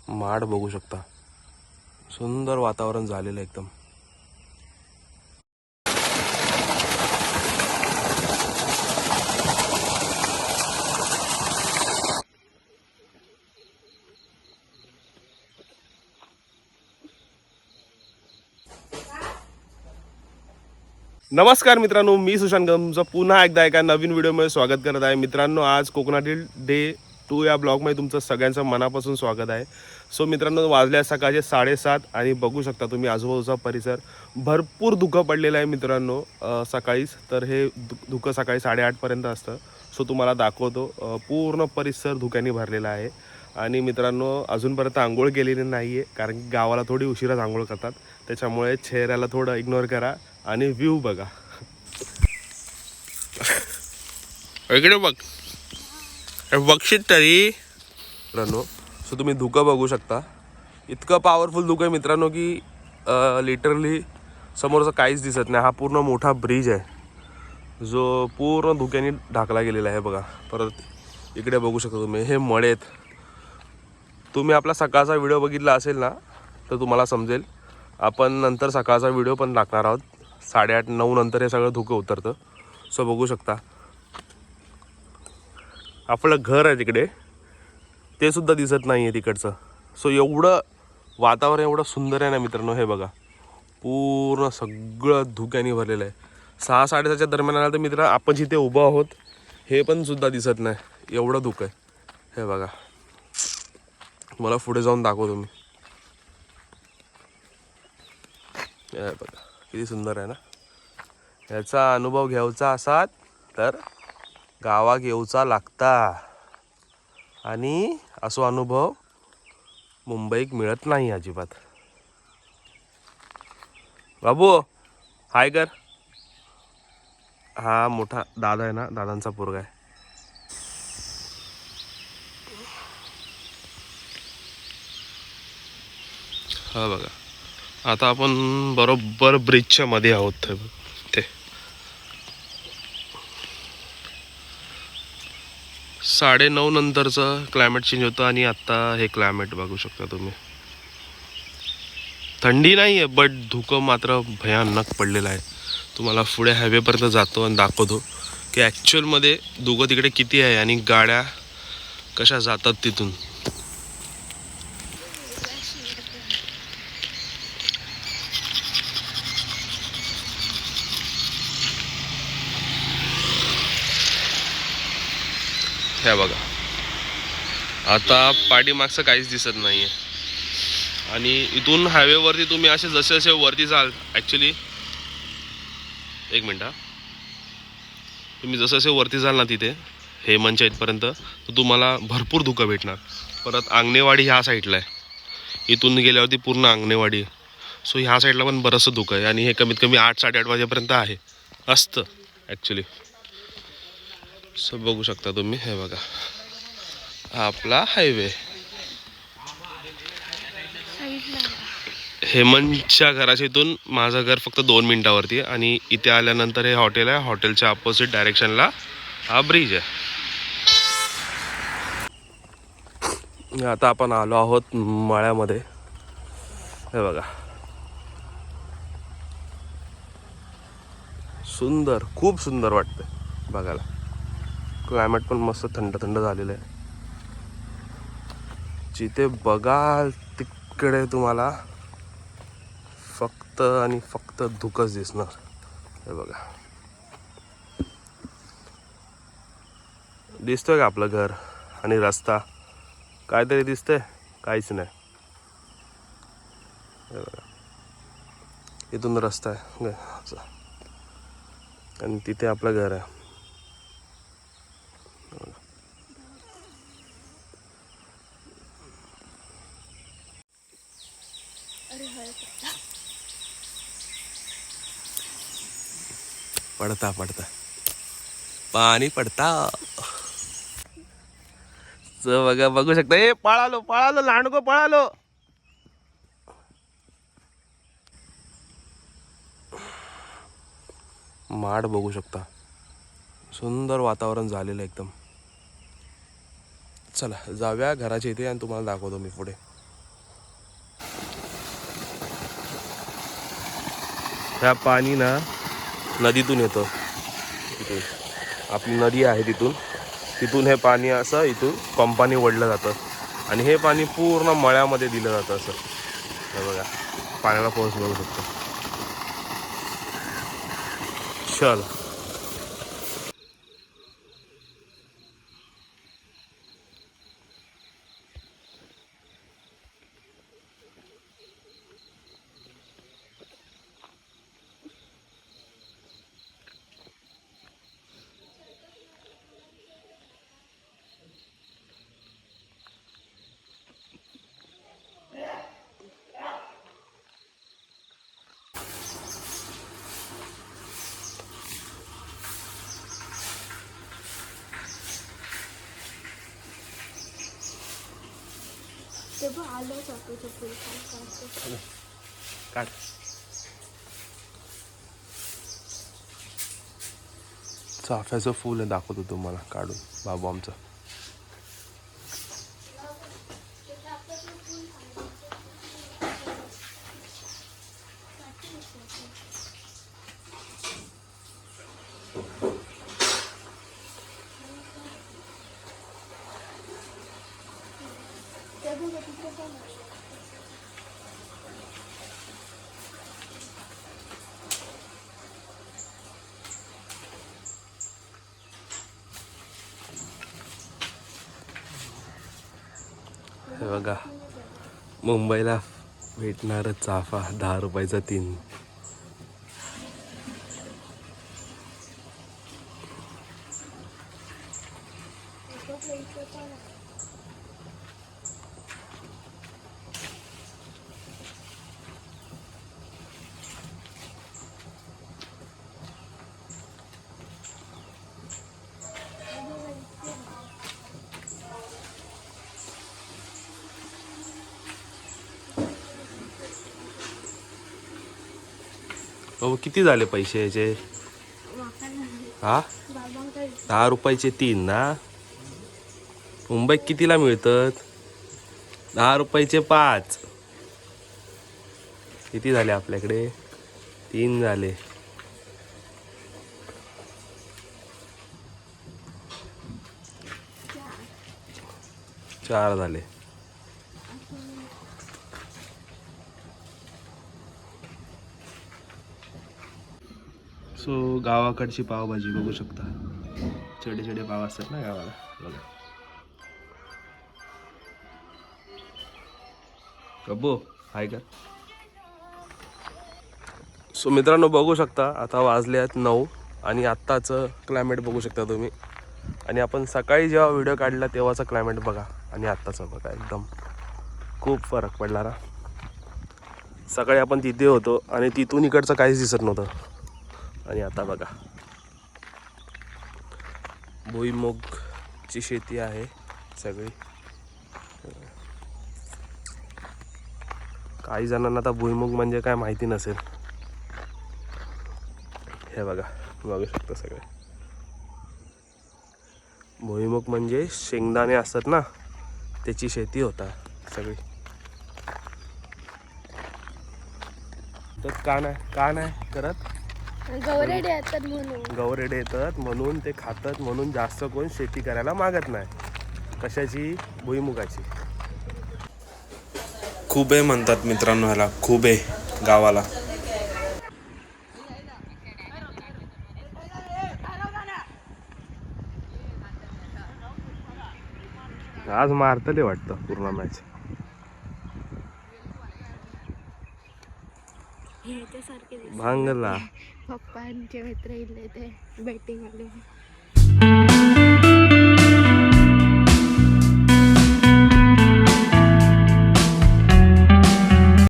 माड बघू शकता, सुंदर वातावरण झालेलं एकदम. नमस्कार मित्रांनो, मी सुशांत तुमचं पुन्हा एकदा एका नवीन व्हिडिओमध्ये स्वागत करत आहे. मित्रांनो, आज कोकणातील डे 2 या ब्लॉगमध्ये तुमचं सगळ्यांचं मनापासून स्वागत आहे. सो मित्रांनो, वाजल्या सकाळचे 7:30 आणि बघू शकता तुम्ही आजूबाजूचा परिसर. भरपूर धुकं पडलेलं आहे मित्रांनो सकाळीच. तर हे धुकं सकाळी 8:30पर्यंत असतं. सो तुम्हाला दाखवतो. पूर्ण परिसर धुक्याने भरलेला आहे. आणि मित्रांनो, अजूनपर्यंत आंघोळ केलेली नाही आहे, कारण की गावाला थोडी उशिराच आंघोळ करतात. त्याच्यामुळे चेहऱ्याला थोडं इग्नोर करा आणि व्ह्यू बघा. इकडे बघ, बघशील तरी मित्रांनो. सो तुम्ही धुकं बघू शकता. इतकं पॉवरफुल धुकं आहे मित्रांनो की लिटरली समोरचं काहीच दिसत नाही. हा पूर्ण मोठा ब्रिज आहे जो पूर्ण धुक्याने ढाकला गेलेला आहे बघा. परत इकडे बघू शकता तुम्ही, हे मळेत. तुम्ही आपला सकाळचा व्हिडिओ बघितला असेल ना, तर तुम्हाला समजेल. आपण नंतर सकाळचा व्हिडिओ पण टाकणार आहोत. 8:30-9 नंतर हे सगळं धुकं उतरतं. सो बघू शकता, आपलं घर आहे तिकडे, ते सुद्धा दिसत नाही आहे तिकडचं. सो एवढं वातावरण एवढं सुंदर आहे ना मित्रांनो. हे बघा, पूर्ण सगळं धुक्याने भरलेलं आहे. 6-6:30च्या दरम्यान आला तर मित्र, आपण जिथे उभं आहोत हे पण सुद्धा दिसत नाही, एवढं धुकं आहे. हे बघा, मला पुढे जाऊन दाखवतो मी. हे बघा किती सुंदर आहे ना. याचा अनुभव घ्यायचा असाल तर गावाक येऊचा लागता. आणि असो अनुभव मुंबईत मिळत नाही अजिबात. बाबू हाय कर. हा मोठा दादा आहे ना, दादांचा पोरगा आहे. हा बघा, आता आपण बरोबर ब्रिजच्या मध्ये आहोत. ते 9:30 नंतरचं क्लायमेट चेंज होतं आणि आत्ता हे क्लायमेट बघू शकता तुम्ही. थंडी नाही आहे, बट धुकं मात्र भयानक पडलेलं आहे. तुम्हाला पुढे हायवेपर्यंत जातो आणि दाखवतो की ॲक्च्युअलमध्ये धुकं तिकडे किती आहे आणि गाड्या कशा जातात तिथून. हे बघा, आता पाठीमागचं काहीच दिसत नाही आहे. आणि इथून हायवेवरती तुम्ही असे जसे जसे वरती जाल, ॲक्च्युली एक मिनटं, तुम्ही जसं जसे वरती जाल ना तिथे हेमंतच्या इथपर्यंत, तर तुम्हाला भरपूर धुकं भेटणार. परत आंगणेवाडी ह्या साईडला आहे, इथून गेल्यावरती पूर्ण आंगणेवाडी. सो ह्या साईडला पण बरंचसं धुकं आहे. आणि हे कमीत कमी 8-8:30 वाजेपर्यंत असतं ॲक्च्युली. सो बघू शकता तुम्ही. हे बघा, आपला हायवे. हेमंतच्या घराच्या इथून माझं घर फक्त 2 मिनिटावरती. आणि इथे आल्यानंतर हे हॉटेल आहे. हॉटेलच्या अपोजिट डायरेक्शनला हा ब्रिज आहे. आता आपण आलो आहोत मळ्यामध्ये. हे बघा, सुंदर, खूप सुंदर वाटतंय बघायला. क्लायमेट पण मस्त थंड थंड झालेलं आहे. जिथे बघाल तिकडे तुम्हाला फक्त आणि फक्त धुकंच दिसणार. हे बघा, दिसतोय का आपलं घर आणि रस्ता? काहीतरी दिसतंय? काहीच नाही. हे बघा, इथून रस्ता आहे आणि तिथे आपलं घर आहे. पडता पडता पाणी पडता. बघा, बघू शकता. ए पळालो पळालो लांडगो पळालो. माड बघू शकता, सुंदर वातावरण झालेलं एकदम. चला जाऊया घराच्या इथे आणि तुम्हाला दाखवतो मी पुढे. ह्या पाणी ना नदीतून येतं. इथे आपली नदी आहे तिथून हे पाणी असं इथून पंपाने ओढलं जातं आणि हे पाणी पूर्ण मळ्यामध्ये दिलं जातं असं. हे बघा पाण्याला फोर्स बघू शकतो. चल काढ. चाफ्याचं फुल दाखवतो तुम्हाला काढून बाबू आमचं. हे बघा मुंबईला भेटणार चाफा 10 रुपयाचा 3. बाबा किती झाले पैसे याचे? हा 10 रुपयाचे 3 ना. मुंबईत कितीला मिळतात? 10 रुपयाचे 5. किती झाले आपल्याकडे? 3 झाले. चार झाले. सो गावाकडची पावभाजी बघू शकता. छोटे छोटे पाव असतात ना गावाला. बघा कबो हाय का. सो मित्रांनो बघू शकता आता वाजले आहेत 9 आणि आत्ताचं क्लायमेट बघू शकता तुम्ही. आणि आपण सकाळी जेव्हा व्हिडिओ काढला तेव्हाचा क्लायमेट बघा आणि आत्ताचं बघा. एकदम खूप फरक पडला ना. सकाळी आपण तिथे होतो आणि तिथून इकडचं काहीच दिसत नव्हतं आणि आता बघा भुईमुगची शेती आहे सगळी. काही जणांना आता भुईमुग म्हणजे काय माहिती नसेल. हे बघा बघू शकता सगळे. भुईमुग म्हणजे शेंगदाणे असतात ना त्याची शेती होता सगळी. तर का नाही करत? गवरेडे येतात म्हणून ते खातात म्हणून जास्त कोण शेती करायला मागत नाही. कशाची? भुईमुगाची. खुबे म्हणतात मित्रांनो ह्याला. खुबे गावाला. आज मारतले वाटतं पूर्ण मॅच. सारखे भांगला पप्पांचे मित्र इले ते बॅटिंग आले.